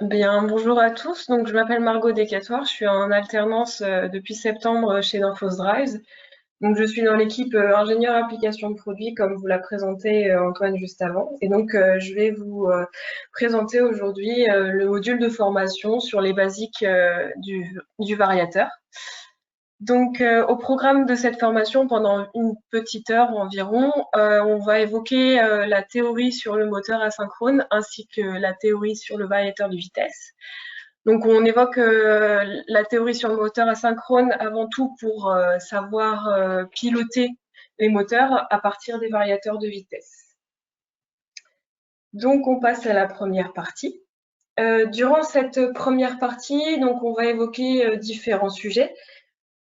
Bien, bonjour à tous. Donc, je m'appelle Margot Descatoires. Je suis en alternance depuis septembre chez Infosdrive. Donc, je suis dans l'équipe ingénieur application de produits, comme vous l'a présenté Antoine juste avant. Et donc, je vais vous présenter aujourd'hui le module de formation sur les basiques du variateur. Donc, au programme de cette formation, pendant une petite heure environ, on va évoquer la théorie sur le moteur asynchrone ainsi que la théorie sur le variateur de vitesse. Donc, on évoque la théorie sur le moteur asynchrone avant tout pour savoir piloter les moteurs à partir des variateurs de vitesse. Donc, on passe à la première partie. Durant cette première partie, donc, on va évoquer différents sujets,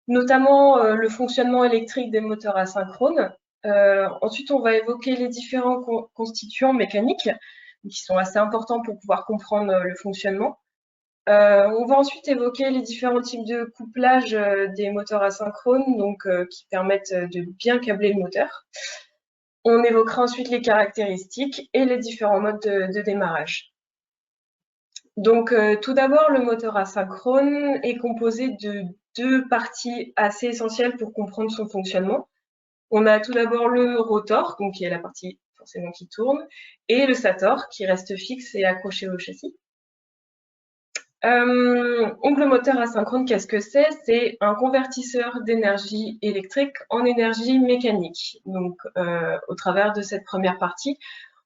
notamment le fonctionnement électrique des moteurs asynchrones. Ensuite, on va évoquer les différents constituants mécaniques, qui sont assez importants pour pouvoir comprendre le fonctionnement. On va ensuite évoquer les différents types de couplage des moteurs asynchrones, donc qui permettent de bien câbler le moteur. On évoquera ensuite les caractéristiques et les différents modes de démarrage. Donc, tout d'abord, le moteur asynchrone est composé de deux parties assez essentielles pour comprendre son fonctionnement. On a tout d'abord le rotor, donc qui est la partie forcément qui tourne, et le stator qui reste fixe et accroché au châssis. Donc le moteur asynchrone, qu'est-ce que c'est? C'est un convertisseur d'énergie électrique en énergie mécanique. Donc, au travers de cette première partie,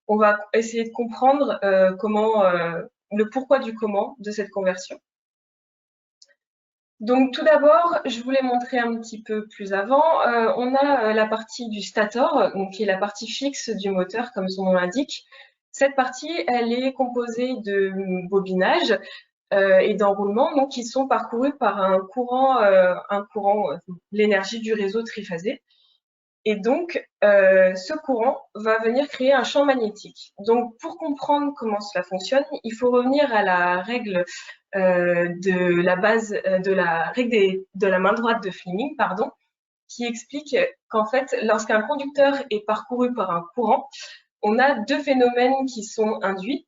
on va essayer de comprendre le pourquoi du comment de cette conversion. Donc tout d'abord, je voulais montrer un petit peu plus avant, on a la partie du stator, donc qui est la partie fixe du moteur, comme son nom l'indique. Cette partie, elle est composée de bobinages et d'enroulements, donc qui sont parcourus par l'énergie du réseau triphasé. Et donc, ce courant va venir créer un champ magnétique. Donc, pour comprendre comment cela fonctionne, il faut revenir à la règle de la base de la règle de la main droite de Fleming, pardon, qui explique qu'en fait, lorsqu'un conducteur est parcouru par un courant, on a deux phénomènes qui sont induits.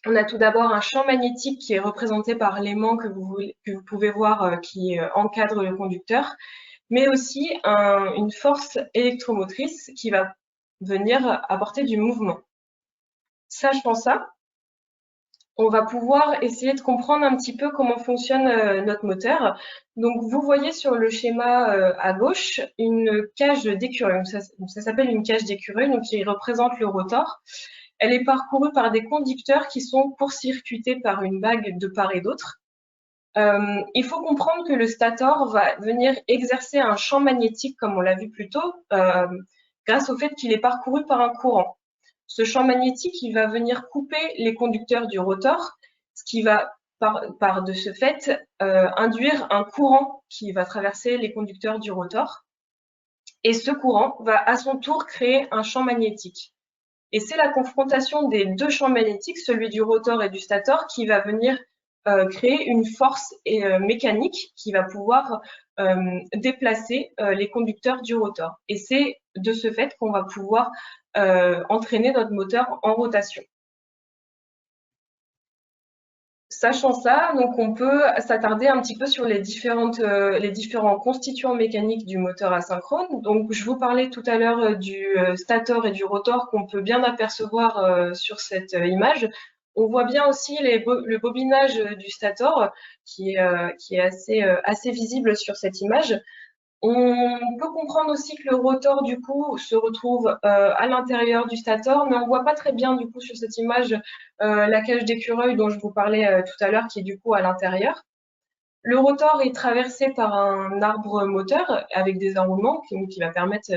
On a tout d'abord un champ magnétique qui est représenté par l'aimant que vous pouvez voir qui encadre le conducteur, mais aussi une force électromotrice qui va venir apporter du mouvement. Sachant ça, on va pouvoir essayer de comprendre un petit peu comment fonctionne notre moteur. Donc, vous voyez sur le schéma à gauche une cage d'écureuil. Ça s'appelle une cage d'écureuil, donc qui représente le rotor. Elle est parcourue par des conducteurs qui sont court-circuités par une bague de part et d'autre. Il faut comprendre que le stator va venir exercer un champ magnétique, comme on l'a vu plus tôt, grâce au fait qu'il est parcouru par un courant. Ce champ magnétique, il va venir couper les conducteurs du rotor, ce qui va, par de ce fait, induire un courant qui va traverser les conducteurs du rotor. Et ce courant va à son tour créer un champ magnétique. Et c'est la confrontation des deux champs magnétiques, celui du rotor et du stator, qui va venir créer une force mécanique qui va pouvoir déplacer les conducteurs du rotor. Et c'est de ce fait qu'on va pouvoir entraîner notre moteur en rotation. Sachant ça, donc on peut s'attarder un petit peu sur les différents constituants mécaniques du moteur asynchrone. Donc je vous parlais tout à l'heure du stator et du rotor qu'on peut bien apercevoir sur cette image. On voit bien aussi le bobinage du stator qui est assez visible sur cette image. On peut comprendre aussi que le rotor, du coup, se retrouve à l'intérieur du stator, mais on voit pas très bien, du coup, sur cette image, la cage d'écureuil dont je vous parlais tout à l'heure, qui est du coup à l'intérieur. Le rotor est traversé par un arbre moteur avec des enroulements qui va permettre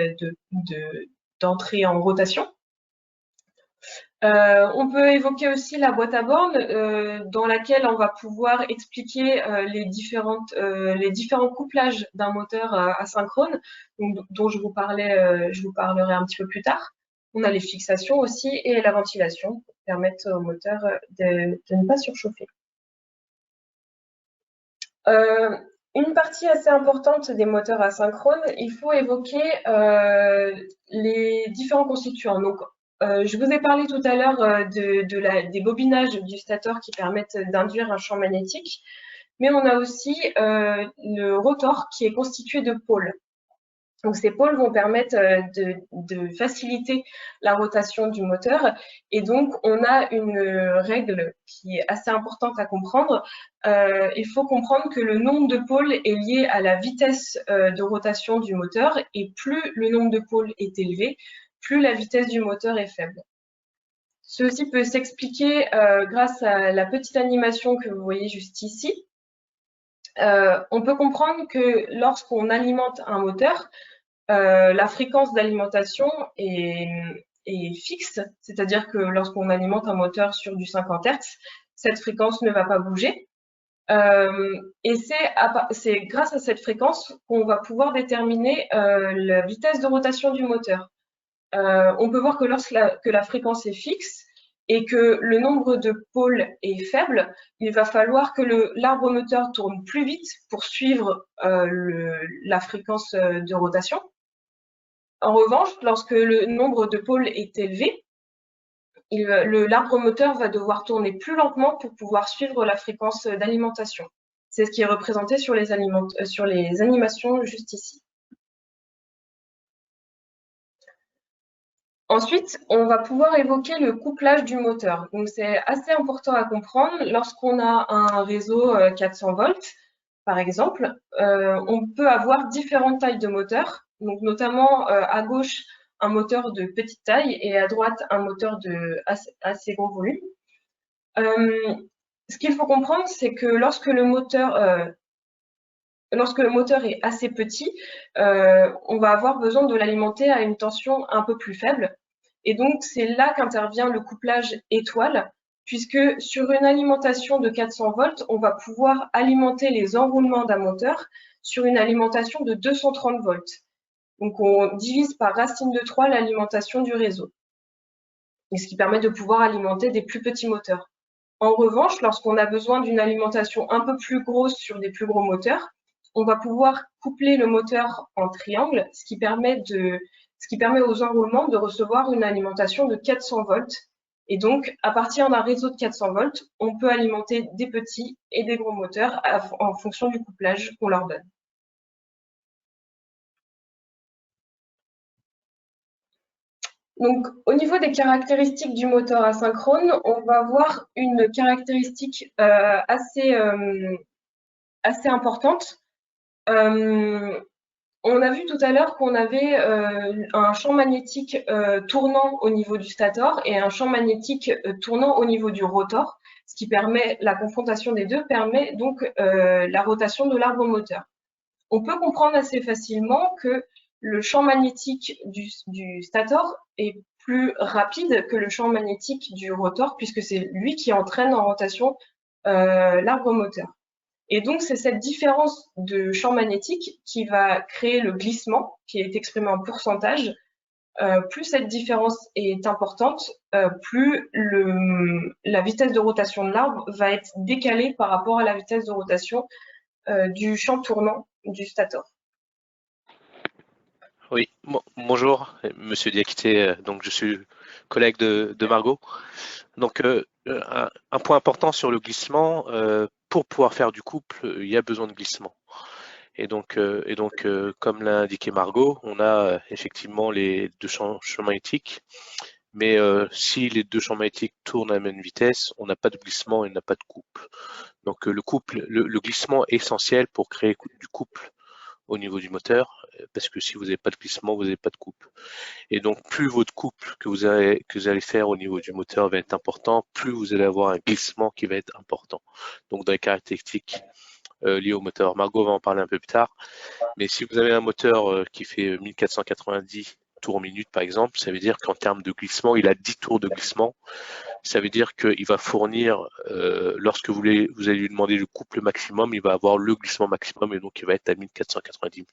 d'entrer en rotation. On peut évoquer aussi la boîte à bornes dans laquelle on va pouvoir expliquer les différents couplages d'un moteur asynchrone, dont je vous parlerai un petit peu plus tard. On a les fixations aussi et la ventilation pour permettre au moteur de ne pas surchauffer. Une partie assez importante des moteurs asynchrones, il faut évoquer les différents constituants. Donc, Je vous ai parlé tout à l'heure des bobinages du stator qui permettent d'induire un champ magnétique, mais on a aussi le rotor qui est constitué de pôles. Donc ces pôles vont permettre de faciliter la rotation du moteur et donc on a une règle qui est assez importante à comprendre. Il faut comprendre que le nombre de pôles est lié à la vitesse de rotation du moteur et plus le nombre de pôles est élevé, plus la vitesse du moteur est faible. Ceci peut s'expliquer grâce à la petite animation que vous voyez juste ici. On peut comprendre que lorsqu'on alimente un moteur, la fréquence d'alimentation est fixe, c'est-à-dire que lorsqu'on alimente un moteur sur du 50 Hz, cette fréquence ne va pas bouger. Et c'est grâce à cette fréquence qu'on va pouvoir déterminer la vitesse de rotation du moteur. On peut voir que lorsque la fréquence est fixe et que le nombre de pôles est faible, il va falloir que l'arbre moteur tourne plus vite pour suivre la fréquence de rotation. En revanche, lorsque le nombre de pôles est élevé, l'arbre moteur va devoir tourner plus lentement pour pouvoir suivre la fréquence d'alimentation. C'est ce qui est représenté sur les animations juste ici. Ensuite, on va pouvoir évoquer le couplage du moteur. Donc, c'est assez important à comprendre. Lorsqu'on a un réseau 400 volts, par exemple, on peut avoir différentes tailles de moteurs. Donc, notamment à gauche, un moteur de petite taille et à droite, un moteur de assez gros volume. Ce qu'il faut comprendre, c'est que lorsque le moteur est assez petit, on va avoir besoin de l'alimenter à une tension un peu plus faible. Et donc, c'est là qu'intervient le couplage étoile, puisque sur une alimentation de 400 volts, on va pouvoir alimenter les enroulements d'un moteur sur une alimentation de 230 volts. Donc, on divise par racine de 3 l'alimentation du réseau, et ce qui permet de pouvoir alimenter des plus petits moteurs. En revanche, lorsqu'on a besoin d'une alimentation un peu plus grosse sur des plus gros moteurs, on va pouvoir coupler le moteur en triangle, ce qui permet aux enroulements de recevoir une alimentation de 400 volts. Et donc, à partir d'un réseau de 400 volts, on peut alimenter des petits et des gros moteurs en fonction du couplage qu'on leur donne. Donc, au niveau des caractéristiques du moteur asynchrone, on va voir une caractéristique assez importante. On a vu tout à l'heure qu'on avait un champ magnétique tournant au niveau du stator et un champ magnétique tournant au niveau du rotor, ce qui permet, la confrontation des deux permet donc la rotation de l'arbre moteur. On peut comprendre assez facilement que le champ magnétique du stator est plus rapide que le champ magnétique du rotor, puisque c'est lui qui entraîne en rotation l'arbre moteur. Et donc, c'est cette différence de champ magnétique qui va créer le glissement, qui est exprimé en pourcentage. Plus cette différence est importante, plus la vitesse de rotation de l'arbre va être décalée par rapport à la vitesse de rotation du champ tournant du stator. Oui, bonjour, Monsieur Diakité, donc je suis collègue de Margot. Donc un point important sur le glissement, pour pouvoir faire du couple, il y a besoin de glissement. Et donc comme l'a indiqué Margot, on a effectivement les deux champs magnétiques, mais si les deux champs magnétiques tournent à la même vitesse, on n'a pas de glissement et on n'a pas de couple. Donc le glissement est essentiel pour créer du couple au niveau du moteur, parce que si vous n'avez pas de glissement, vous n'avez pas de couple. Et donc, plus votre couple que vous allez faire au niveau du moteur va être important, plus vous allez avoir un glissement qui va être important. Donc, dans les caractéristiques liées au moteur, Margot va en parler un peu plus tard. Mais si vous avez un moteur qui fait 1490 tours minute, par exemple, ça veut dire qu'en termes de glissement, il a 10 tours de glissement. Ça veut dire qu'il va fournir, lorsque vous allez lui demander le couple maximum, il va avoir le glissement maximum et donc il va être à 1490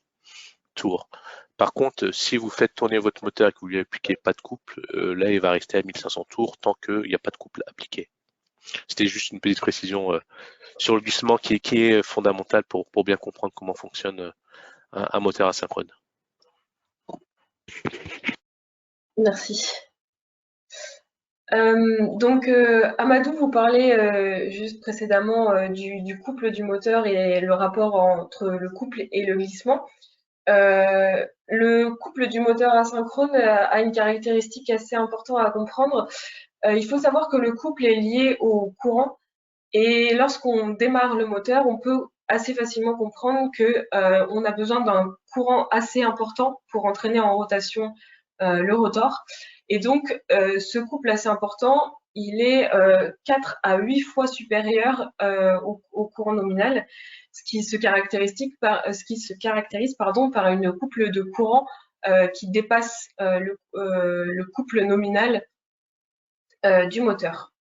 tours. Par contre, si vous faites tourner votre moteur et que vous lui appliquez pas de couple, là il va rester à 1500 tours tant qu'il n'y a pas de couple appliqué. C'était juste une petite précision sur le glissement qui est fondamental pour bien comprendre comment fonctionne un moteur asynchrone. Merci. Amadou, vous parlez juste précédemment du couple du moteur et le rapport entre le couple et le glissement. Le couple du moteur asynchrone a une caractéristique assez importante à comprendre. Il faut savoir que le couple est lié au courant et lorsqu'on démarre le moteur, on peut assez facilement comprendre que on a besoin d'un courant assez important pour entraîner en rotation le rotor. Et donc, ce couple assez important, il est 4 à 8 fois supérieur au courant nominal, ce qui se caractérise par une couple de courant qui dépasse le couple nominal du moteur.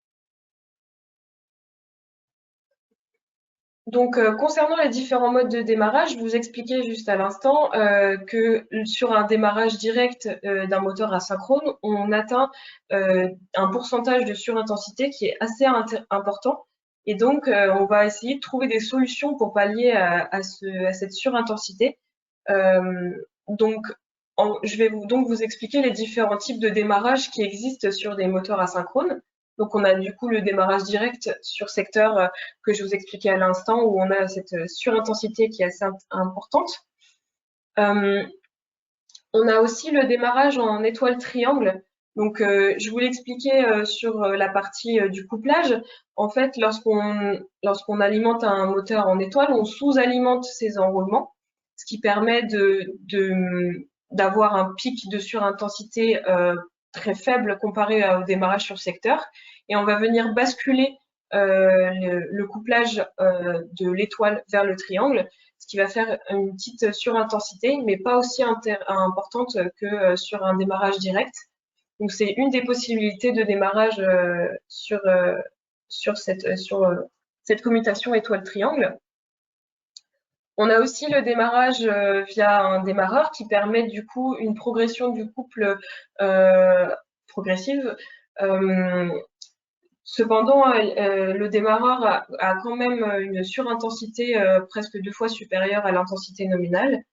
Donc, concernant les différents modes de démarrage, je vous expliquais juste à l'instant que sur un démarrage direct d'un moteur asynchrone, on atteint un pourcentage de surintensité qui est assez important. Et donc, on va essayer de trouver des solutions pour pallier à cette surintensité. Donc, je vais donc vous expliquer les différents types de démarrage qui existent sur des moteurs asynchrones. Donc, on a du coup le démarrage direct sur secteur que je vous expliquais à l'instant, où on a cette surintensité qui est assez importante. On a aussi le démarrage en étoile triangle. Donc, je vous l'expliquais sur la partie du couplage. En fait, lorsqu'on alimente un moteur en étoile, on sous-alimente ses enroulements, ce qui permet d'avoir un pic de surintensité très faible comparé au démarrage sur secteur. Et on va venir basculer le couplage de l'étoile vers le triangle, ce qui va faire une petite surintensité, mais pas aussi importante que sur un démarrage direct. Donc c'est une des possibilités de démarrage sur cette commutation étoile-triangle. On a aussi le démarrage via un démarreur qui permet du coup une progression du couple progressive. Cependant, le démarreur a quand même une surintensité presque 2 fois supérieure à l'intensité nominale.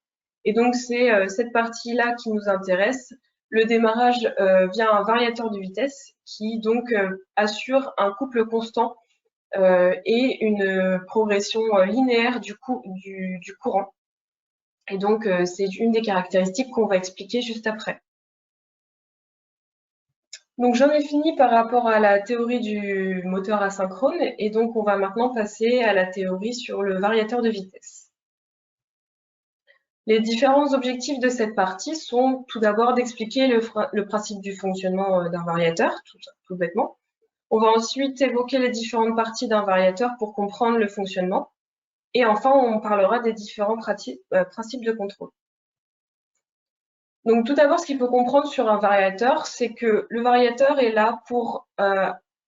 Et donc, c'est cette partie-là qui nous intéresse. Le démarrage via un variateur de vitesse qui donc assure un couple constant et une progression linéaire du courant. Et donc, c'est une des caractéristiques qu'on va expliquer juste après. Donc j'en ai fini par rapport à la théorie du moteur asynchrone et donc on va maintenant passer à la théorie sur le variateur de vitesse. Les différents objectifs de cette partie sont tout d'abord d'expliquer le principe du fonctionnement d'un variateur, tout bêtement. On va ensuite évoquer les différentes parties d'un variateur pour comprendre le fonctionnement. Et enfin, on parlera des différents principes de contrôle. Donc tout d'abord, ce qu'il faut comprendre sur un variateur, c'est que le variateur est là pour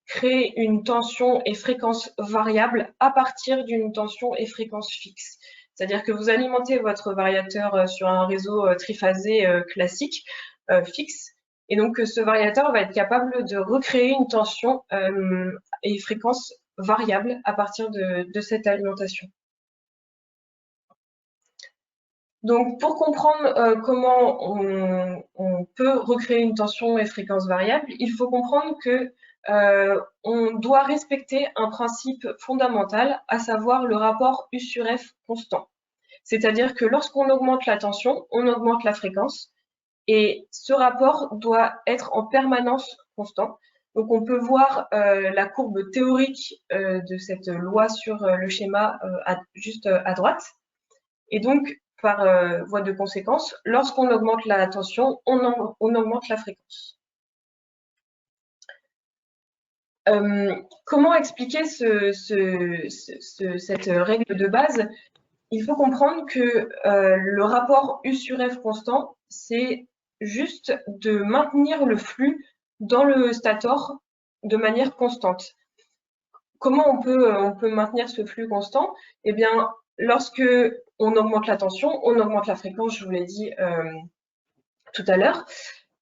créer une tension et fréquence variable à partir d'une tension et fréquence fixe. C'est-à-dire que vous alimentez votre variateur sur un réseau triphasé classique, fixe, et donc ce variateur va être capable de recréer une tension et fréquence variable à partir de cette alimentation. Donc, pour comprendre comment on peut recréer une tension et fréquence variable, il faut comprendre que on doit respecter un principe fondamental, à savoir le rapport U sur F constant. C'est-à-dire que lorsqu'on augmente la tension, on augmente la fréquence, et ce rapport doit être en permanence constant. Donc, on peut voir la courbe théorique de cette loi sur le schéma juste à droite. Et donc, par voie de conséquence, lorsqu'on augmente la tension, on augmente la fréquence. Comment expliquer cette règle de base? Il faut comprendre que le rapport U sur F constant, c'est juste de maintenir le flux dans le stator de manière constante. Comment on peut maintenir ce flux constant? Eh bien, lorsque on augmente la tension, on augmente la fréquence, je vous l'ai dit tout à l'heure.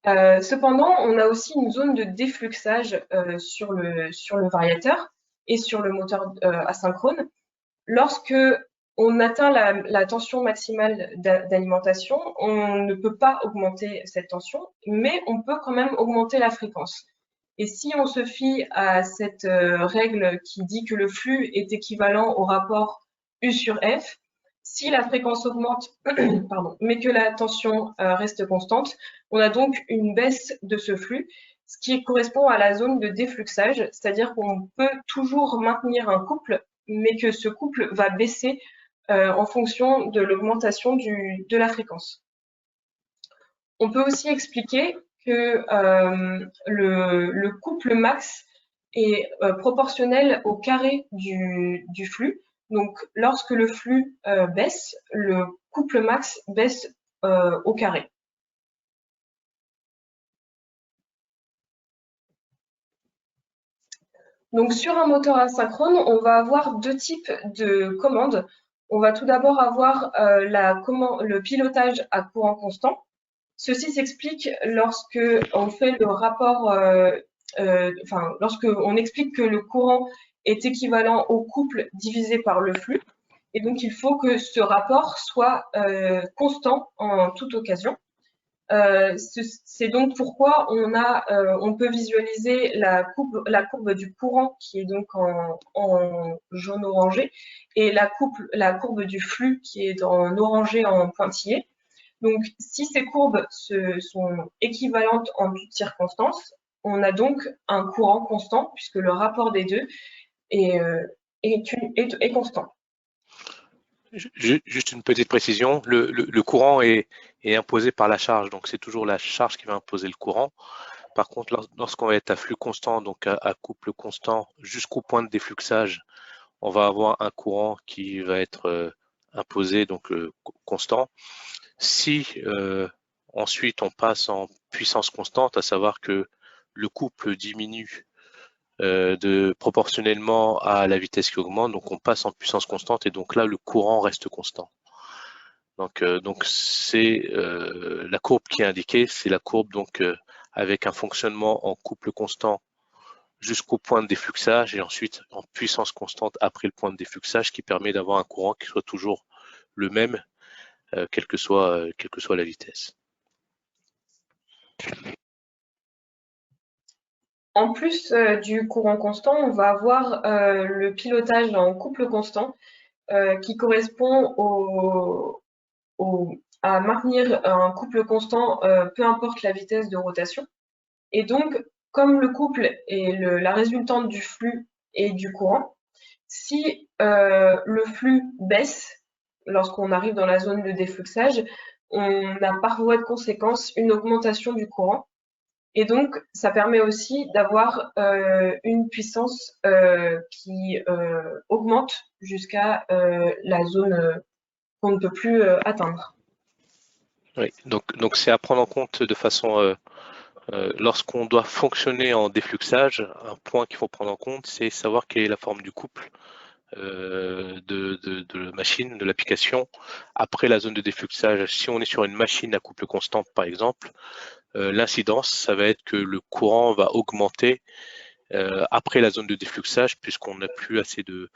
Cependant, on a aussi une zone de défluxage sur le variateur et sur le moteur asynchrone. Lorsque on atteint la tension maximale d'alimentation, on ne peut pas augmenter cette tension, mais on peut quand même augmenter la fréquence. Et si on se fie à cette règle qui dit que le flux est équivalent au rapport U sur F, si la fréquence augmente, pardon, mais que la tension reste constante, on a donc une baisse de ce flux, ce qui correspond à la zone de défluxage, c'est-à-dire qu'on peut toujours maintenir un couple, mais que ce couple va baisser en fonction de l'augmentation de la fréquence. On peut aussi expliquer que le couple max est proportionnel au carré du flux. Donc, lorsque le flux baisse, le couple max baisse au carré. Donc, sur un moteur asynchrone, on va avoir deux types de commandes. On va tout d'abord avoir le pilotage à courant constant. Ceci s'explique lorsque on fait le rapport, lorsque on explique que le courant est équivalent au couple divisé par le flux. Et donc, il faut que ce rapport soit constant en toute occasion. C'est donc pourquoi on peut visualiser la courbe du courant qui est donc en jaune orangé et la courbe du flux qui est en orangé en pointillé. Donc, si ces courbes sont équivalentes en toutes circonstances, on a donc un courant constant puisque le rapport des deux est constant. Juste une petite précision, le courant est imposé par la charge, donc c'est toujours la charge qui va imposer le courant. Par contre, lorsqu'on va être à flux constant, donc à couple constant jusqu'au point de défluxage, on va avoir un courant qui va être imposé, donc constant. Si ensuite on passe en puissance constante, à savoir que le couple diminue proportionnellement à la vitesse qui augmente, donc on passe en puissance constante et donc là le courant reste constant. Donc c'est la courbe qui est indiquée, c'est la courbe donc avec un fonctionnement en couple constant jusqu'au point de défluxage et ensuite en puissance constante après le point de défluxage qui permet d'avoir un courant qui soit toujours le même quelle que soit la vitesse. En plus du courant constant, on va avoir le pilotage en couple constant qui correspond à maintenir un couple constant peu importe la vitesse de rotation. Et donc, comme le couple est la résultante du flux et du courant, si le flux baisse lorsqu'on arrive dans la zone de défluxage, on a par voie de conséquence une augmentation du courant. Et donc, ça permet aussi d'avoir une puissance qui augmente jusqu'à la zone qu'on ne peut plus atteindre. Oui, donc c'est à prendre en compte de façon lorsqu'on doit fonctionner en défluxage, un point qu'il faut prendre en compte, c'est savoir quelle est la forme du couple de la machine, de l'application, après la zone de défluxage. Si on est sur une machine à couple constant, par exemple, l'incidence, ça va être que le courant va augmenter après la zone de défluxage, puisqu'on n'a plus assez de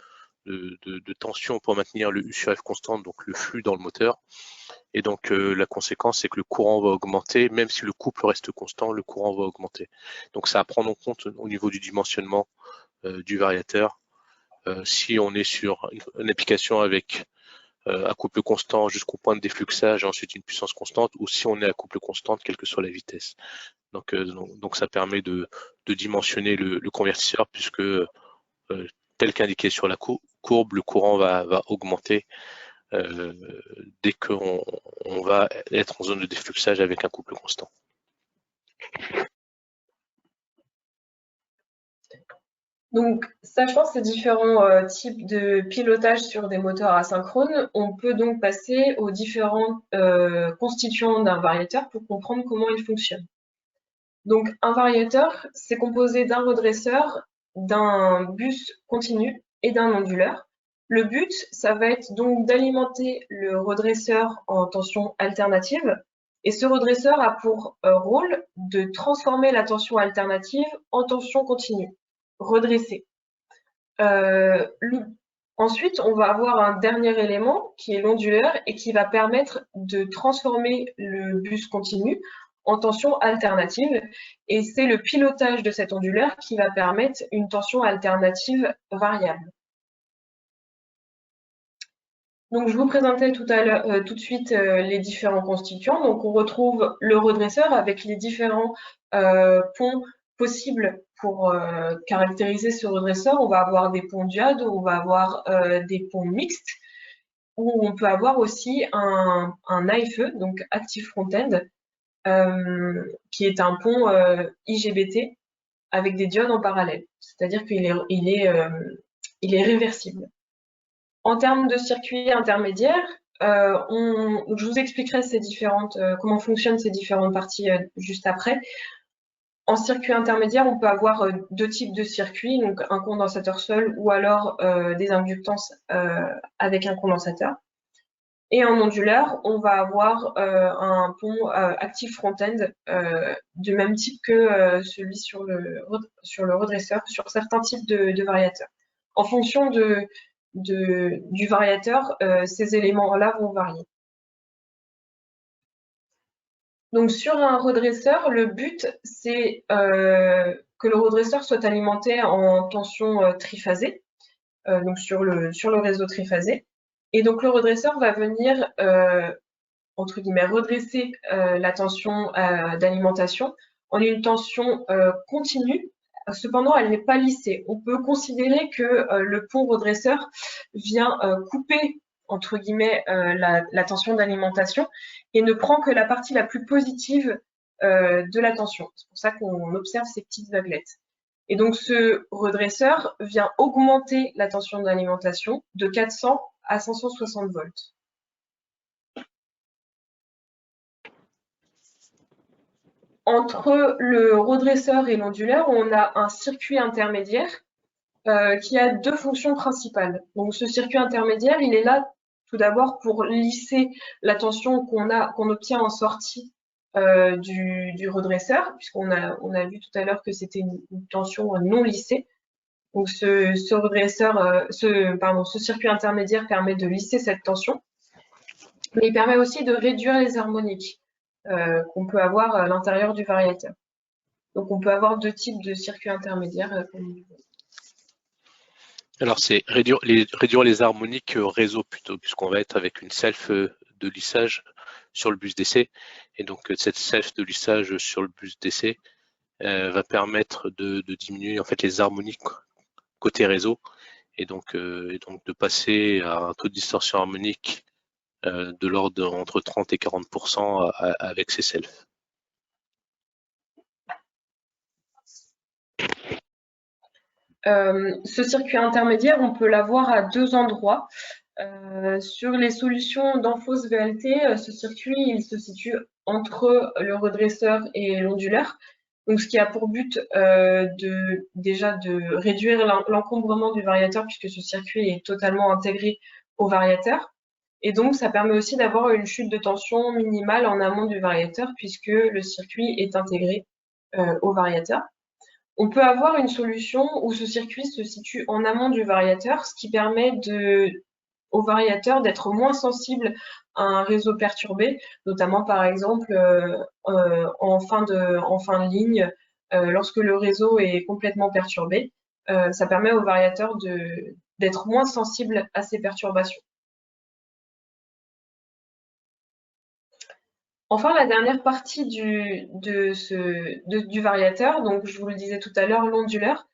tension pour maintenir le U sur F constante, donc le flux dans le moteur. Et donc la conséquence, c'est que le courant va augmenter, même si le couple reste constant, le courant va augmenter. Donc ça à prendre en compte au niveau du dimensionnement du variateur. Si on est sur une application avec un couple constant jusqu'au point de défluxage et ensuite une puissance constante, ou si on est à couple constante, quelle que soit la vitesse. Donc ça permet de dimensionner le convertisseur, puisque tel qu'indiqué sur la courbe, le courant va augmenter dès qu'on va être en zone de défluxage avec un couple constant. Donc, sachant ces différents types de pilotage sur des moteurs asynchrones, on peut donc passer aux différents constituants d'un variateur pour comprendre comment il fonctionne. Donc, un variateur, c'est composé d'un redresseur, d'un bus continu et d'un onduleur. Le but, ça va être donc d'alimenter le redresseur en tension alternative. Et ce redresseur a pour rôle de transformer la tension alternative en tension continue, redressée. Ensuite, on va avoir un dernier élément qui est l'onduleur et qui va permettre de transformer le bus continu en tension alternative. Et c'est le pilotage de cet onduleur qui va permettre une tension alternative variable. Donc, je vous présentais tout de suite les différents constituants. Donc, on retrouve le redresseur avec les différents ponts possibles pour caractériser ce redresseur. On va avoir des ponts diodes, on va avoir des ponts mixtes, ou on peut avoir aussi un AFE, donc Active Front-End, qui est un pont IGBT avec des diodes en parallèle. C'est-à-dire qu'il est réversible. En termes de circuits intermédiaires, je vous expliquerai comment fonctionnent ces différentes parties juste après. En circuit intermédiaire, on peut avoir deux types de circuits, donc un condensateur seul ou alors des inductances avec un condensateur. Et en onduleur, on va avoir un pont active front-end du même type que celui sur le redresseur, sur certains types de variateurs. En fonction du variateur, ces éléments-là vont varier. Donc sur un redresseur, le but c'est que le redresseur soit alimenté en tension triphasée, donc sur le réseau triphasé. Et donc le redresseur va venir entre guillemets redresser la tension d'alimentation en une tension continue. Cependant, elle n'est pas lissée. On peut considérer que le pont redresseur vient couper entre guillemets la tension d'alimentation et ne prend que la partie la plus positive de la tension. C'est pour ça qu'on observe ces petites vaguelettes. Et donc ce redresseur vient augmenter la tension d'alimentation de 400 à 560 volts. Entre le redresseur et l'onduleur, on a un circuit intermédiaire qui a deux fonctions principales. Donc ce circuit intermédiaire, il est là tout d'abord pour lisser la tension qu'on obtient en sortie du redresseur, puisqu'on a vu tout à l'heure que c'était une tension non lissée. Donc ce circuit intermédiaire permet de lisser cette tension, mais il permet aussi de réduire les harmoniques qu'on peut avoir à l'intérieur du variateur. Donc on peut avoir deux types de circuits intermédiaires. Alors c'est réduire les harmoniques réseau plutôt, puisqu'on va être avec une self de lissage sur le bus d'essai. Et donc cette self de lissage sur le bus d'essai va permettre de diminuer en fait les harmoniques côté réseau et donc de passer à un taux de distorsion harmonique de l'ordre entre 30 et 40% avec ces selfs. Ce circuit intermédiaire, on peut l'avoir à deux endroits. Sur les solutions d'Enphos VLT, ce circuit il se situe entre le redresseur et l'onduleur. Donc, ce qui a pour but déjà de réduire l'encombrement du variateur puisque ce circuit est totalement intégré au variateur. Et donc, ça permet aussi d'avoir une chute de tension minimale en amont du variateur puisque le circuit est intégré au variateur. On peut avoir une solution où ce circuit se situe en amont du variateur, ce qui permet au variateur d'être moins sensible à un réseau perturbé, notamment par exemple en fin de ligne, lorsque le réseau est complètement perturbé. Ça permet au variateur d'être moins sensible à ces perturbations. Enfin, la dernière partie du variateur, donc je vous le disais tout à l'heure, l'onduleur.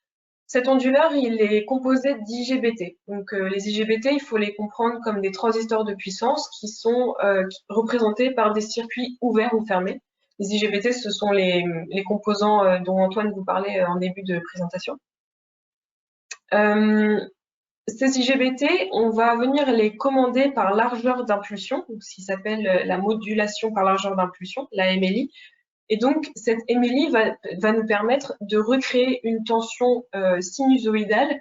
Cet onduleur, il est composé d'IGBT. Donc les IGBT, il faut les comprendre comme des transistors de puissance qui sont représentés par des circuits ouverts ou fermés. Les IGBT, ce sont les composants dont Antoine vous parlait en début de présentation. Ces IGBT, on va venir les commander par largeur d'impulsion, ce qui s'appelle la modulation par largeur d'impulsion, la MLI. Et donc, cette MLI va nous permettre de recréer une tension sinusoïdale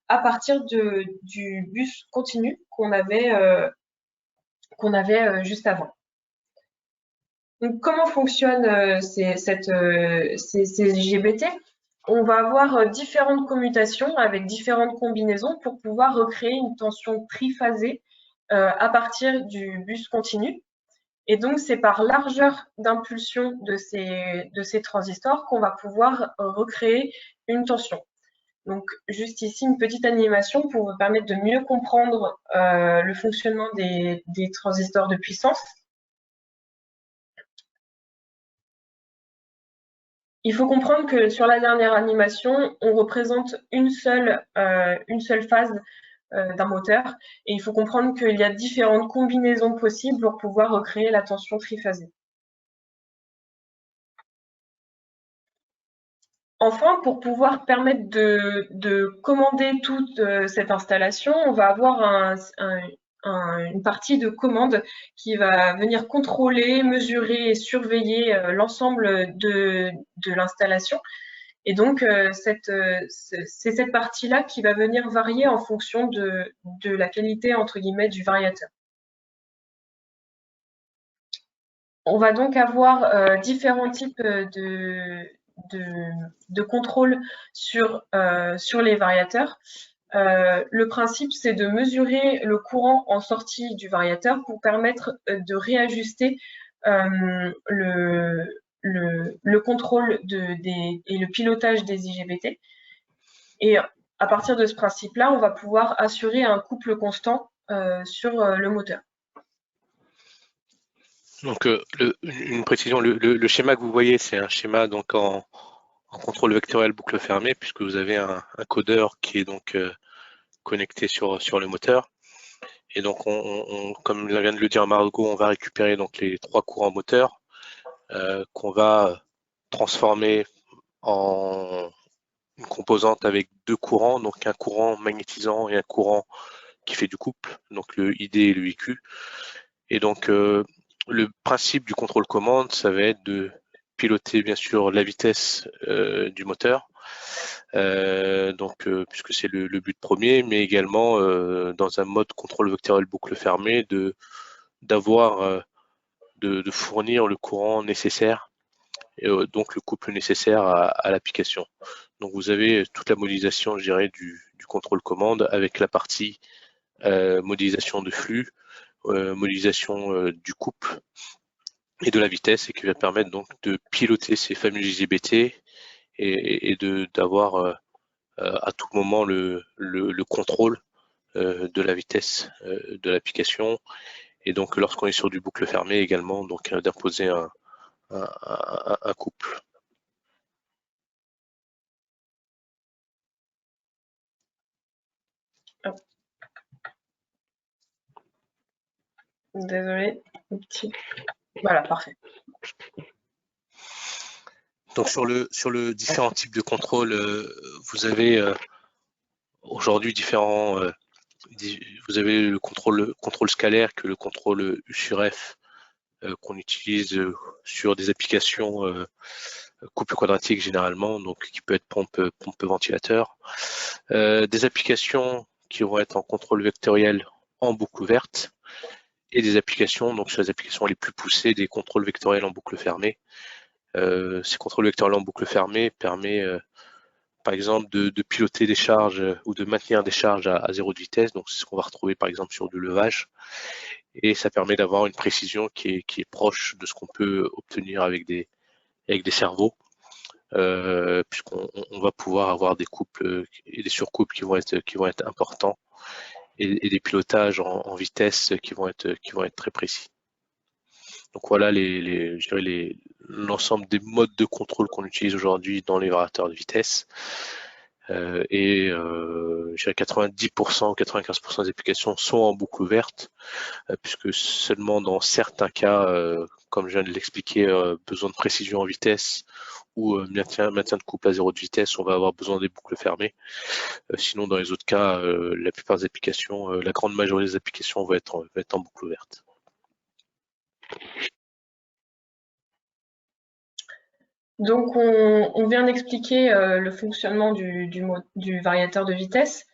à partir du bus continu qu'on avait juste avant. Donc, comment fonctionnent ces IGBT? On va avoir différentes commutations avec différentes combinaisons pour pouvoir recréer une tension triphasée à partir du bus continu. Et donc, c'est par largeur d'impulsion de ces transistors qu'on va pouvoir recréer une tension. Donc, juste ici, une petite animation pour vous permettre de mieux comprendre le fonctionnement des transistors de puissance. Il faut comprendre que sur la dernière animation, on représente une seule phase d'un moteur. Et il faut comprendre qu'il y a différentes combinaisons possibles pour pouvoir recréer la tension triphasée. Enfin, pour pouvoir permettre de commander toute cette installation, on va avoir une partie de commande qui va venir contrôler, mesurer et surveiller l'ensemble de l'installation. Et donc, c'est cette partie-là qui va venir varier en fonction de la qualité, entre guillemets, du variateur. On va donc avoir différents types de contrôle sur les variateurs. Le principe, c'est de mesurer le courant en sortie du variateur pour permettre de réajuster le contrôle et le pilotage des IGBT. Et à partir de ce principe-là, on va pouvoir assurer un couple constant sur le moteur. Donc, une précision, le schéma que vous voyez, c'est un schéma donc en contrôle vectoriel boucle fermée, puisque vous avez un codeur qui est donc connecté sur le moteur. Et donc, comme vient de le dire Margot, on va récupérer donc les 3 courants moteurs qu'on va transformer en une composante avec 2 courants, donc un courant magnétisant et un courant qui fait du couple, donc le ID et le IQ. Et donc, le principe du contrôle commande, ça va être de piloter bien sûr la vitesse du moteur, puisque c'est le but premier, mais également dans un mode contrôle vectoriel boucle fermée, de fournir le courant nécessaire et donc le couple nécessaire à l'application. Donc vous avez toute la modélisation, je dirais, du contrôle commande avec la partie modélisation de flux, modélisation du couple et de la vitesse, et qui va permettre donc de piloter ces fameux IGBT et d'avoir à tout moment le contrôle de la vitesse de l'application, et donc lorsqu'on est sur du boucle fermée également, donc d'imposer un couple. Désolée, voilà, parfait. Donc sur le différents types de contrôle, vous avez aujourd'hui différents. Vous avez le contrôle scalaire, que le contrôle U sur F qu'on utilise sur des applications couple quadratique généralement, donc qui peut être pompe ventilateur. Des applications qui vont être en contrôle vectoriel en boucle ouverte, et des applications, donc sur les applications les plus poussées, des contrôles vectoriels en boucle fermée. Ces contrôles vectoriels en boucle fermée permettent par exemple de piloter des charges ou de maintenir des charges à 0 de vitesse, donc c'est ce qu'on va retrouver par exemple sur du levage, et ça permet d'avoir une précision qui est proche de ce qu'on peut obtenir avec des cerveaux, puisqu'on va pouvoir avoir des couples et des surcouples qui vont être importants, et des pilotages en vitesse qui vont être très précis. Donc voilà l'ensemble des modes de contrôle qu'on utilise aujourd'hui dans les variateurs de vitesse. Je dirais 90% ou 95% des applications sont en boucle ouverte, puisque seulement dans certains cas, comme je viens de l'expliquer, besoin de précision en vitesse ou maintien de couple à 0 de vitesse, on va avoir besoin des boucles fermées. Sinon, dans les autres cas, la plupart des applications, la grande majorité des applications va être en boucle ouverte. Donc, on vient d'expliquer le fonctionnement du variateur de vitesse.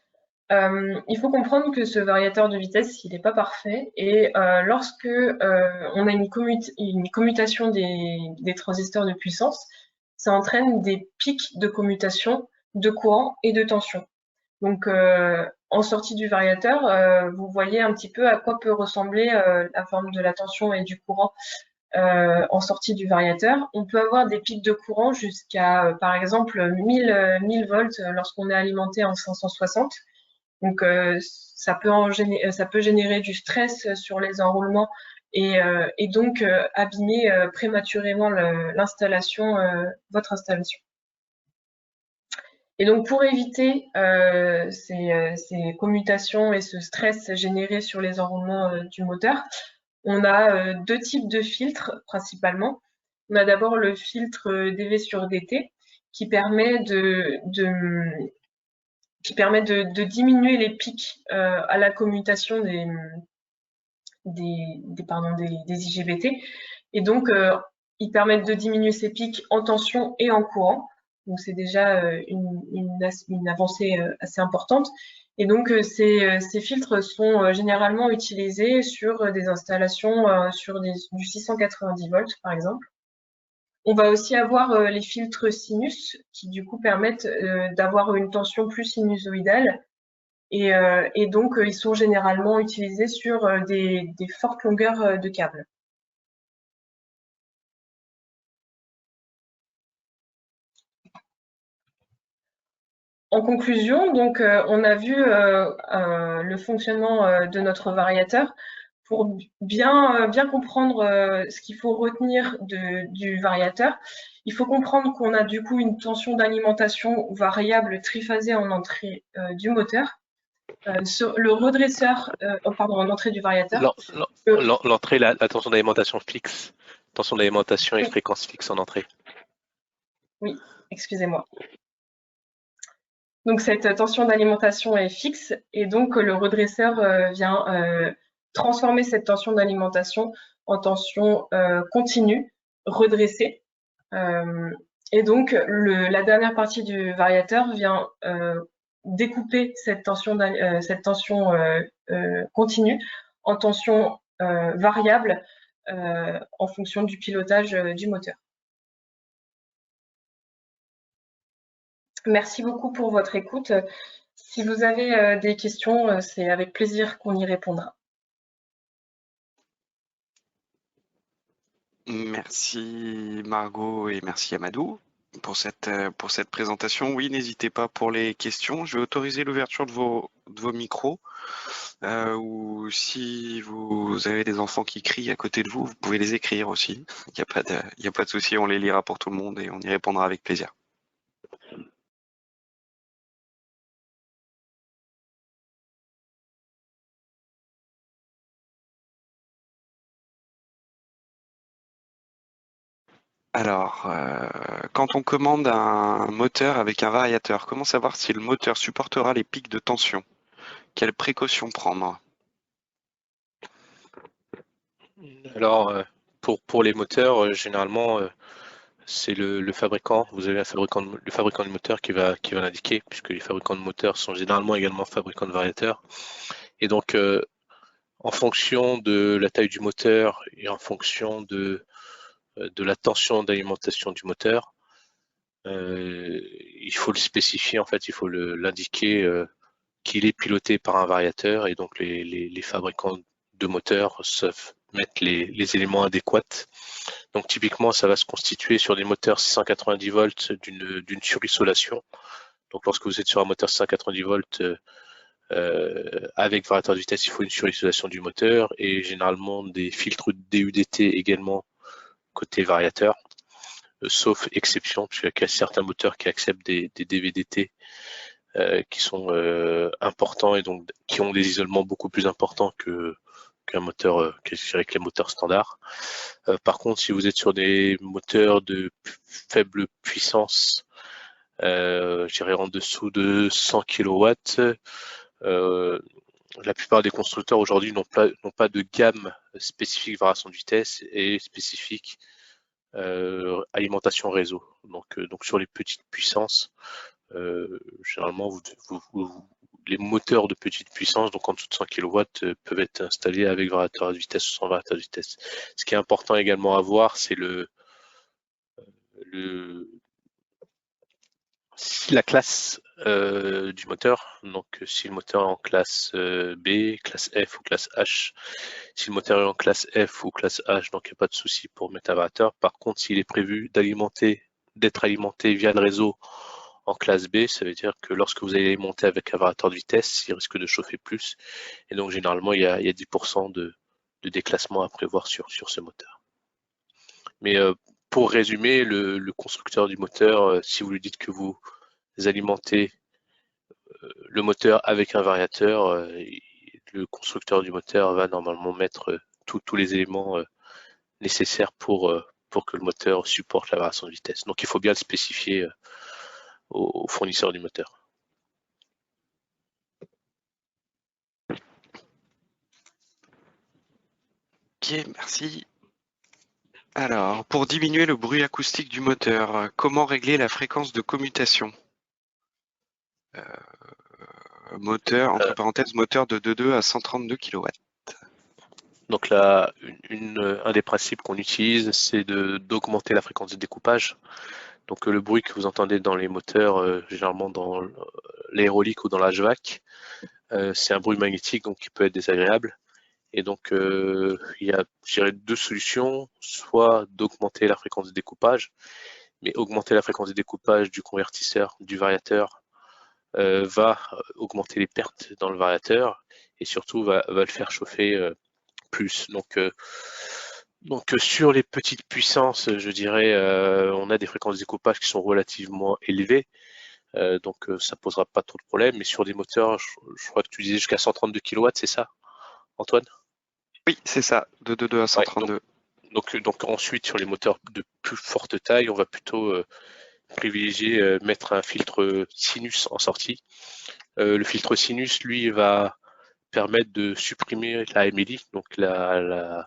Il faut comprendre que ce variateur de vitesse, il n'est pas parfait, et lorsque on a une commutation des transistors de puissance, ça entraîne des pics de commutation de courant et de tension. Donc, en sortie du variateur, vous voyez un petit peu à quoi peut ressembler la forme de la tension et du courant en sortie du variateur. On peut avoir des pics de courant jusqu'à, par exemple, 1000 volts lorsqu'on est alimenté en 560. Donc, ça peut générer du stress sur les enroulements et donc abîmer prématurément l'installation, votre installation. Et donc, pour éviter ces commutations et ce stress généré sur les enroulements du moteur, on a deux types de filtres principalement. On a d'abord le filtre dV sur dt qui permet de diminuer les pics à la commutation des IGBT. Et donc, ils permettent de diminuer ces pics en tension et en courant. Donc, c'est déjà une avancée assez importante. Et donc, ces filtres sont généralement utilisés sur des installations sur du 690 volts, par exemple. On va aussi avoir les filtres sinus qui, du coup, permettent d'avoir une tension plus sinusoïdale. Et donc, ils sont généralement utilisés sur des fortes longueurs de câble. En conclusion, donc, on a vu le fonctionnement de notre variateur. Pour bien comprendre ce qu'il faut retenir du variateur, il faut comprendre qu'on a du coup une tension d'alimentation variable triphasée en entrée du moteur. Sur le redresseur, en entrée du variateur. L'entrée, la tension d'alimentation fixe, tension d'alimentation et fréquence fixe en entrée. Oui, excusez-moi. Donc cette tension d'alimentation est fixe et donc le redresseur vient transformer cette tension d'alimentation en tension continue, redressée. Et donc la dernière partie du variateur vient découper cette tension continue en tension variable en fonction du pilotage du moteur. Merci beaucoup pour votre écoute. Si vous avez des questions, c'est avec plaisir qu'on y répondra. Merci Margot et merci Amadou pour cette présentation. Oui, n'hésitez pas pour les questions. Je vais autoriser l'ouverture de vos micros. Ou si vous avez des enfants qui crient à côté de vous, vous pouvez les écrire aussi. Il n'y a pas de souci, on les lira pour tout le monde et on y répondra avec plaisir. Alors, quand on commande un moteur avec un variateur, comment savoir si le moteur supportera les pics de tension? Quelles précautions prendre? Alors, pour les moteurs, généralement, c'est le fabricant. Vous avez le fabricant de moteur qui va l'indiquer, puisque les fabricants de moteurs sont généralement également fabricants de variateurs. Et donc, en fonction de la taille du moteur et en fonction de la tension d'alimentation du moteur, il faut le spécifier, en fait, il faut l'indiquer qu'il est piloté par un variateur et donc les fabricants de moteurs savent mettre les éléments adéquats. Donc typiquement, ça va se constituer sur des moteurs 690 volts d'une surisolation. Donc lorsque vous êtes sur un moteur 690 volts avec variateur de vitesse, il faut une surisolation du moteur et généralement des filtres DUDT également côté variateur, sauf exception, puisqu'il y a certains moteurs qui acceptent des DVDT qui sont importants et donc qui ont des isolements beaucoup plus importants qu'un moteur avec les moteurs standards. Par contre, si vous êtes sur des moteurs de faible puissance, je dirais en dessous de 100 kW, la plupart des constructeurs aujourd'hui n'ont pas de gamme spécifique variation de vitesse et spécifique alimentation réseau. Donc sur les petites puissances, généralement les moteurs de petite puissance, donc en dessous de 100 kW, peuvent être installés avec variateur de vitesse ou sans variateur de vitesse. Ce qui est important également à voir, c'est si la classe du moteur. Donc si le moteur est en classe B, classe F ou classe H, si le moteur est en classe F ou classe H, donc il n'y a pas de souci pour mettre un variateur. Par contre, s'il est prévu d'être alimenté via le réseau en classe B, ça veut dire que lorsque vous allez monter avec un variateur de vitesse, il risque de chauffer plus. Et donc généralement, il y a 10% de déclassement à prévoir sur ce moteur. Mais pour résumer, le constructeur du moteur, si vous lui dites que vous alimentez le moteur avec un variateur, le constructeur du moteur va normalement mettre tous les éléments nécessaires pour que le moteur supporte la variation de vitesse. Donc il faut bien le spécifier au fournisseur du moteur. Ok, merci. Alors, pour diminuer le bruit acoustique du moteur, comment régler la fréquence de commutation? Moteur, entre parenthèses, moteur de 2.2 à 132 kW. Donc là, un des principes qu'on utilise, c'est d'augmenter la fréquence de découpage. Donc le bruit que vous entendez dans les moteurs, généralement dans l'aérolique ou dans la HVAC, c'est un bruit magnétique donc qui peut être désagréable. Et donc il y a, je dirais, deux solutions, soit d'augmenter la fréquence de découpage, mais augmenter la fréquence de découpage du convertisseur, du variateur, va augmenter les pertes dans le variateur et surtout va le faire chauffer plus. Donc sur les petites puissances, je dirais, on a des fréquences de découpage qui sont relativement élevées, donc ça posera pas trop de problèmes. Mais sur des moteurs, je crois que tu disais jusqu'à 132 kW, c'est ça, Antoine? Oui, c'est ça, de 2.2 à 132. Ouais, donc ensuite sur les moteurs de plus forte taille, on va plutôt privilégier mettre un filtre sinus en sortie. Le filtre sinus, lui, va permettre de supprimer la MLI, donc la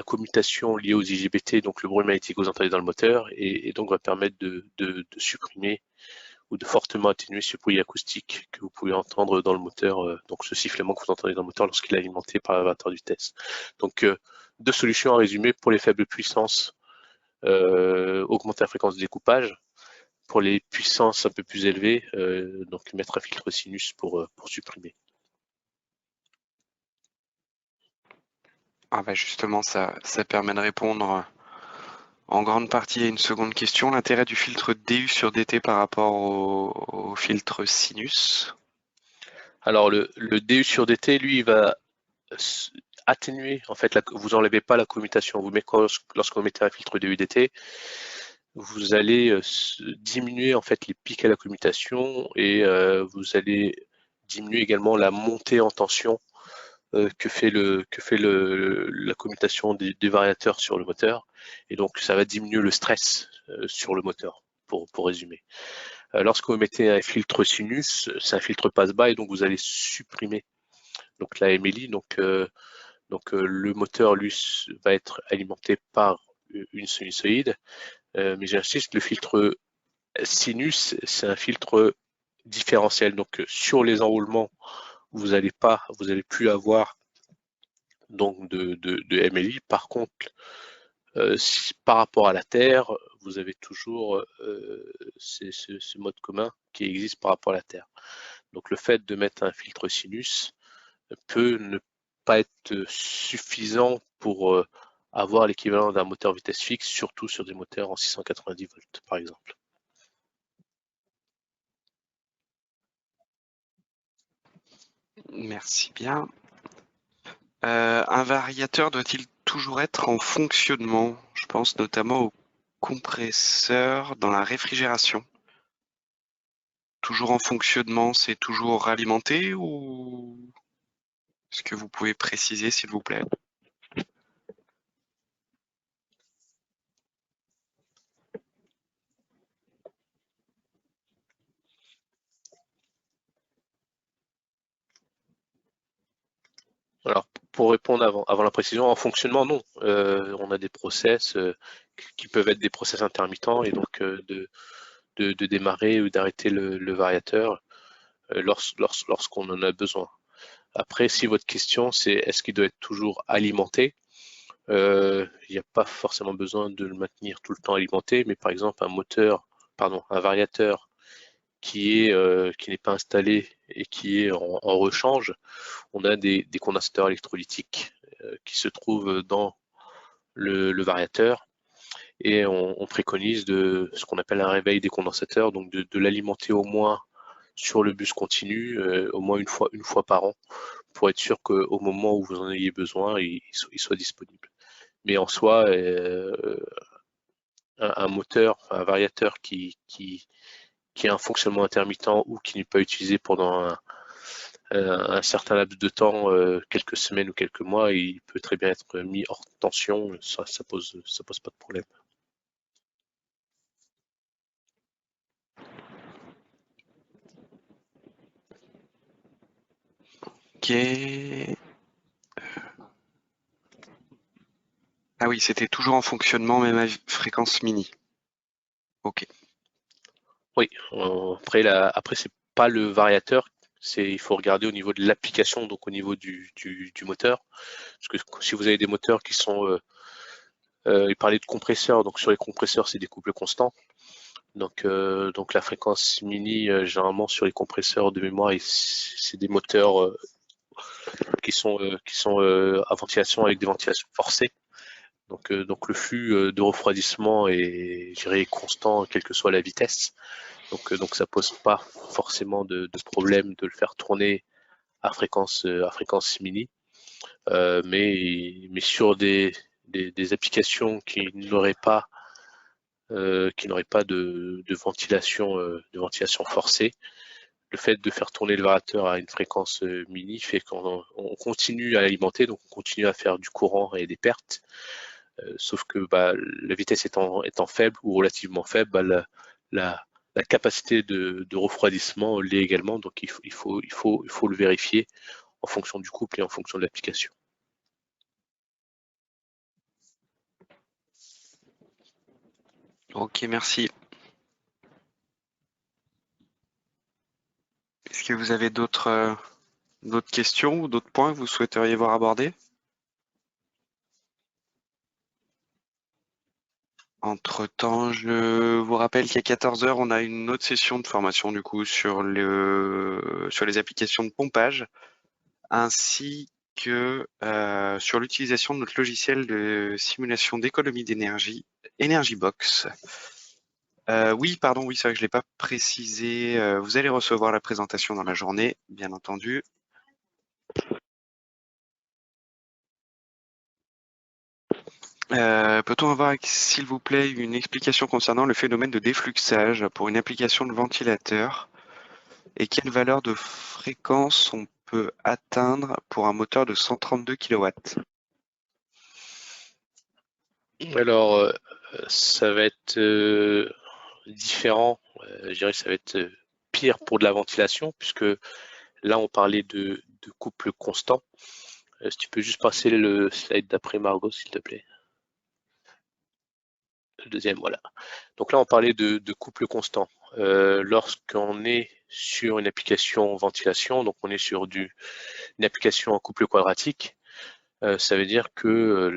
commutation liée aux IGBT, donc le bruit magnétique aux entendez dans le moteur, et donc va permettre de supprimer ou de fortement atténuer ce bruit acoustique que vous pouvez entendre dans le moteur, donc ce sifflement que vous entendez dans le moteur lorsqu'il est alimenté par l'élévateur de vitesse. Donc deux solutions à résumer: pour les faibles puissances, augmenter la fréquence de découpage; pour les puissances un peu plus élevées, donc mettre un filtre sinus pour supprimer. Ah bah justement, ça permet de répondre en grande partie à une seconde question, l'intérêt du filtre DU sur DT par rapport au filtre sinus. Alors le DU sur DT, lui, il va atténuer, en fait, vous enlevez pas la commutation. Lorsque vous mettez un filtre DU-DT, vous allez diminuer en fait les pics à la commutation et vous allez diminuer également la montée en tension que fait la commutation des variateurs sur le moteur, et donc ça va diminuer le stress sur le moteur, pour résumer. Lorsque vous mettez un filtre sinus, c'est un filtre passe-bas et donc vous allez supprimer donc la MLI, donc le moteur lui va être alimenté par une sinusoïde, mais j'insiste, le filtre sinus, c'est un filtre différentiel, donc sur les enroulements vous allez plus avoir donc de MLI. Par contre, par rapport à la Terre, vous avez toujours ce mode commun qui existe par rapport à la Terre. Donc le fait de mettre un filtre sinus peut ne pas être suffisant pour avoir l'équivalent d'un moteur vitesse fixe, surtout sur des moteurs en 690 volts par exemple. Merci bien. Un variateur doit-il toujours être en fonctionnement? Je pense notamment au compresseur dans la réfrigération. Toujours en fonctionnement, c'est toujours alimenté, ou est-ce que vous pouvez préciser, s'il vous plaît? Alors pour répondre avant la précision, en fonctionnement, non. On a des process qui peuvent être des process intermittents, et donc de démarrer ou d'arrêter le variateur lorsqu'on en a besoin. Après, si votre question c'est est-ce qu'il doit être toujours alimenté, il n'y a pas forcément besoin de le maintenir tout le temps alimenté, mais par exemple un variateur qui n'est pas installé et qui est en rechange, on a des condensateurs électrolytiques qui se trouvent dans le variateur, et on préconise de ce qu'on appelle un réveil des condensateurs, donc de l'alimenter au moins sur le bus continu, au moins une fois par an, pour être sûr qu'au moment où vous en ayez besoin, il soit disponible. Mais en soi, un moteur, un variateur qui a un fonctionnement intermittent ou qui n'est pas utilisé pendant un certain laps de temps, quelques semaines ou quelques mois, il peut très bien être mis hors tension, ça pose pas de problème. Ok. Ah oui, c'était toujours en fonctionnement, même à fréquence mini. Ok. Oui, après c'est pas le variateur, il faut regarder au niveau de l'application, donc au niveau du moteur. Parce que si vous avez des moteurs qui sont, il parlait de compresseurs, donc sur les compresseurs c'est des couples constants. Donc la fréquence mini, généralement sur les compresseurs de mémoire, c'est des moteurs qui sont à ventilation avec des ventilations forcées. Donc le flux de refroidissement est, je dirais, constant, quelle que soit la vitesse. Donc ça pose pas forcément de problème de le faire tourner à fréquence mini. Mais sur des applications qui n'auraient pas de ventilation forcée, le fait de faire tourner le variateur à une fréquence mini fait qu'on continue à l'alimenter, donc on continue à faire du courant et des pertes. Sauf que la vitesse étant faible ou relativement faible, la capacité de refroidissement l'est également. Donc il faut le vérifier en fonction du couple et en fonction de l'application. Ok, merci. Est-ce que vous avez d'autres questions ou d'autres points que vous souhaiteriez voir abordés? Entre-temps, je vous rappelle qu'à 14 h, on a une autre session de formation du coup sur les applications de pompage, ainsi que sur l'utilisation de notre logiciel de simulation d'économie d'énergie, EnergyBox. Oui, pardon, oui, c'est vrai que je l'ai pas précisé. Vous allez recevoir la présentation dans la journée, bien entendu. Peut-on avoir, s'il vous plaît, une explication concernant le phénomène de défluxage pour une application de ventilateur et quelle valeur de fréquence on peut atteindre pour un moteur de 132 kW? Alors, ça va être différent. Je dirais que ça va être pire pour de la ventilation, puisque là, on parlait de couple constant. Si tu peux juste passer le slide d'après, Margot, s'il te plaît. Le deuxième, voilà. Donc là, on parlait de couple constant. Lorsqu'on est sur une application ventilation, donc on est sur une application en couple quadratique, ça veut dire que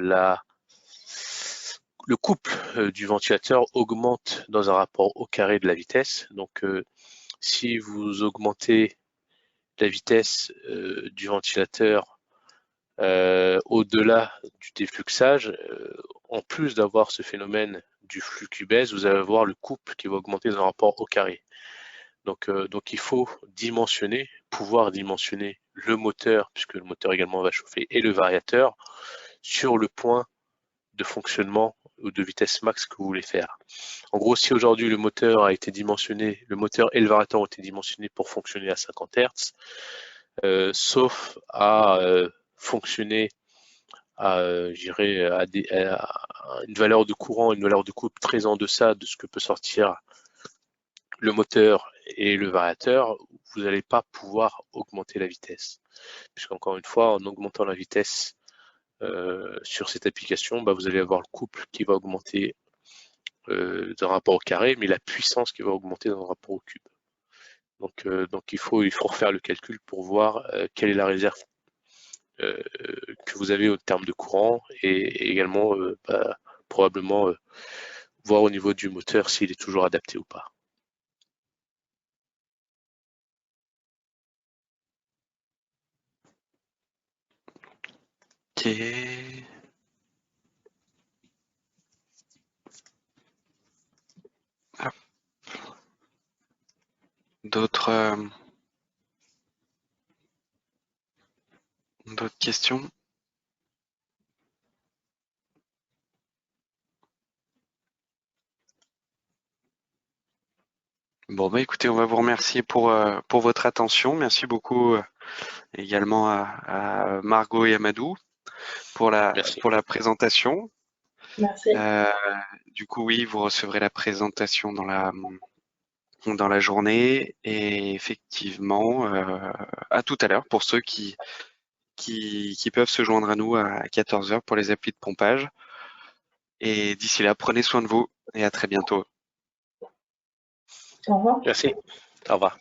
le couple du ventilateur augmente dans un rapport au carré de la vitesse. Donc si vous augmentez la vitesse du ventilateur au-delà du défluxage, en plus d'avoir ce phénomène du flux qui baisse, vous allez avoir le couple qui va augmenter dans un rapport au carré. Donc il faut pouvoir dimensionner le moteur, puisque le moteur également va chauffer, et le variateur sur le point de fonctionnement ou de vitesse max que vous voulez faire. En gros, si aujourd'hui le moteur a été dimensionné, le moteur et le variateur ont été dimensionnés pour fonctionner à 50 Hz, sauf à fonctionner à une valeur de courant, une valeur de couple très en deçà de ce que peut sortir le moteur et le variateur, vous n'allez pas pouvoir augmenter la vitesse. Puisqu'encore une fois, en augmentant la vitesse sur cette application, vous allez avoir le couple qui va augmenter d'un rapport au carré, mais la puissance qui va augmenter d'un rapport au cube. Donc il faut refaire le calcul pour voir quelle est la réserve que vous avez au terme de courant et également probablement voir au niveau du moteur s'il est toujours adapté ou pas. Hop. D'autres questions? Bon, bah écoutez, on va vous remercier pour votre attention. Merci beaucoup également à Margot et Amadou pour la présentation. Merci. Du coup, oui, vous recevrez la présentation dans la journée et effectivement, à tout à l'heure pour ceux qui peuvent se joindre à nous à 14h pour les applis de pompage. Et d'ici là, prenez soin de vous et à très bientôt. Au revoir. Merci. Au revoir.